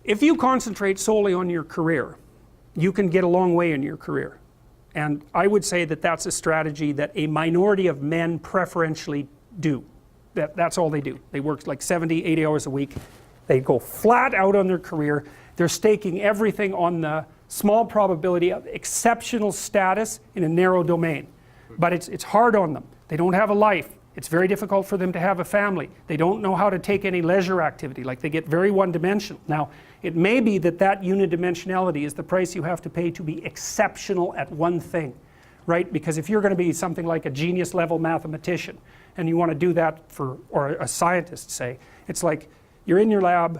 if you concentrate solely on your career, you can get a long way in your career. And I would say that that's a strategy that a minority of men preferentially do. That's all they do. They work like 70, 80 hours a week. They go flat out on their career. They're staking everything on the small probability of exceptional status in a narrow domain. But it's hard on them. They don't have a life. It's very difficult for them to have a family. They don't know how to take any leisure activity. Like, they get very one-dimensional. Now, it may be that that unidimensionality is the price you have to pay to be exceptional at one thing, right? Because if you're going to be something like a genius level mathematician and you want to do that for, or a scientist say, it's like you're in your lab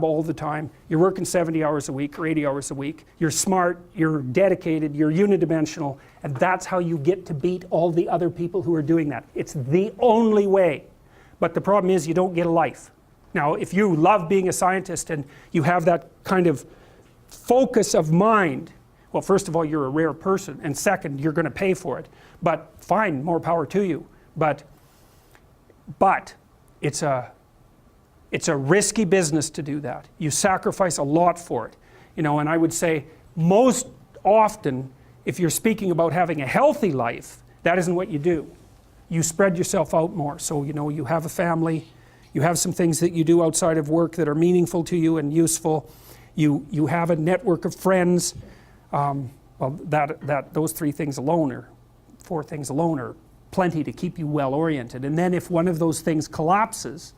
all the time, you're working 70 hours a week or 80 hours a week, you're smart, you're dedicated, you're unidimensional, and that's how you get to beat all the other people who are doing that. It's the only way. But the problem is you don't get a life. Now, if you love being a scientist and you have that kind of focus of mind, well, first of all, you're a rare person, and second, you're going to pay for it. But fine, more power to you. But it's a risky business to do that. You sacrifice a lot for it. You know, and I would say most often, if you're speaking about having a healthy life, that isn't what you do. You spread yourself out more. So, you know, you have a family, you have some things that you do outside of work that are meaningful to you and useful. You have a network of friends. Well, those 3 things alone, or 4 things alone, are plenty to keep you well oriented. And then if one of those things collapses,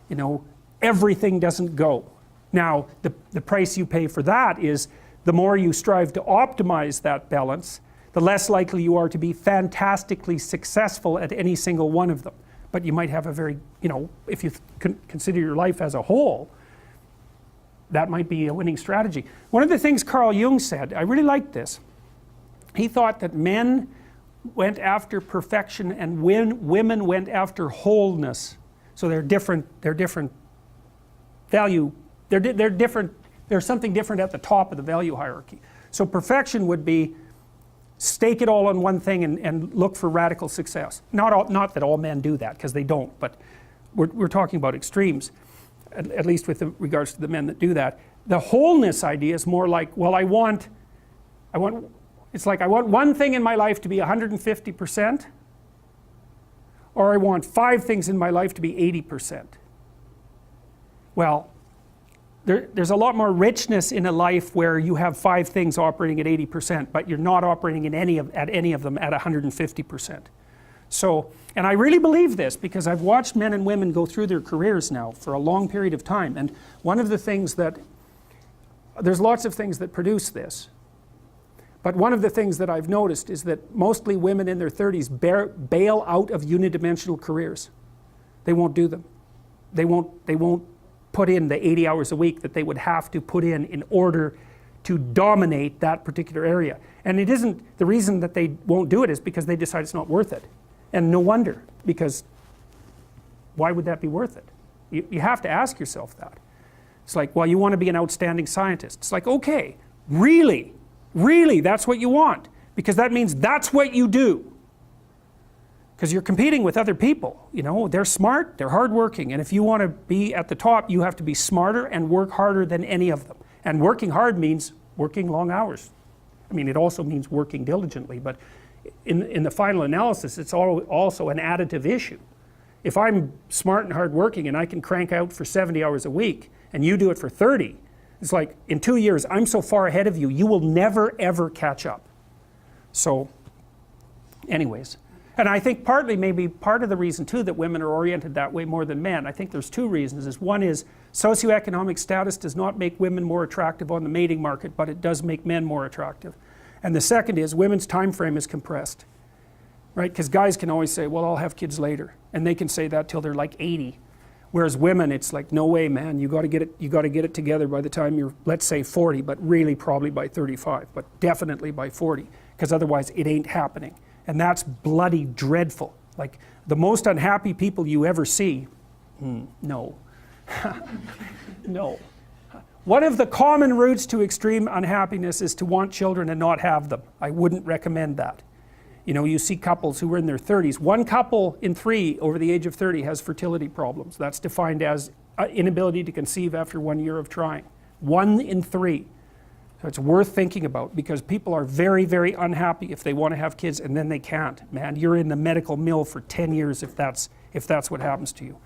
you know, everything doesn't go. Now, the price you pay for that is the more you strive to optimize that balance, the less likely you are to be fantastically successful at any single one of them. But you might have a very, you know, if you consider your life as a whole, that might be a winning strategy. One of the things Carl Jung said, I really liked this. He thought that men went after perfection and women went after wholeness. So they're different value, they're different, there's something different at the top of the value hierarchy. So perfection would be stake it all on one thing and look for radical success. Not that all men do that, because they don't, but we're talking about extremes, at least with regards to the men that do that. The wholeness idea is more like, well, it's like I want one thing in my life to be 150%, or I want 5 things in my life to be 80%. Well, there's a lot more richness in a life where you have 5 things operating at 80%, but you're not operating at any of them at 150%. So, and I really believe this because I've watched men and women go through their careers now for a long period of time, and one of the things that, there's lots of things that produce this, but one of the things that I've noticed is that mostly women in their 30s bail out of unidimensional careers. They won't do them. They won't put in the 80 hours a week that they would have to put in order to dominate that particular area. And it isn't, the reason that they won't do it is because they decide it's not worth it. And no wonder, because why would that be worth it? You have to ask yourself that. It's like, well, you want to be an outstanding scientist. It's like, okay, really, that's what you want, because that means that's what you do. Because you're competing with other people, you know, they're smart, they're hardworking, and if you want to be at the top, you have to be smarter and work harder than any of them. And working hard means working long hours. I mean, it also means working diligently, but in the final analysis, it's also an additive issue. If I'm smart and hardworking and I can crank out for 70 hours a week, and you do it for 30, it's like, in 2 years, I'm so far ahead of you, you will never ever catch up. So, anyways. And I think partly, maybe part of the reason too that women are oriented that way more than men, I think there's 2 reasons. One is socioeconomic status does not make women more attractive on the mating market, but it does make men more attractive. And the second is women's time frame is compressed, right? Because guys can always say, well, I'll have kids later, and they can say that till they're like 80. Whereas women, it's like, no way, man, you got to get it together by the time you're, let's say 40, but really probably by 35, but definitely by 40, because otherwise it ain't happening. And that's bloody dreadful. Like, the most unhappy people you ever see, no. No. One of the common routes to extreme unhappiness is to want children and not have them. I wouldn't recommend that. You know, you see couples who are in their 30s. 1 couple in 3 over the age of 30 has fertility problems. That's defined as inability to conceive after 1 year of trying. 1 in 3. So it's worth thinking about, because people are very, very unhappy if they want to have kids and then they can't. Man, you're in the medical mill for 10 years if that's what happens to you.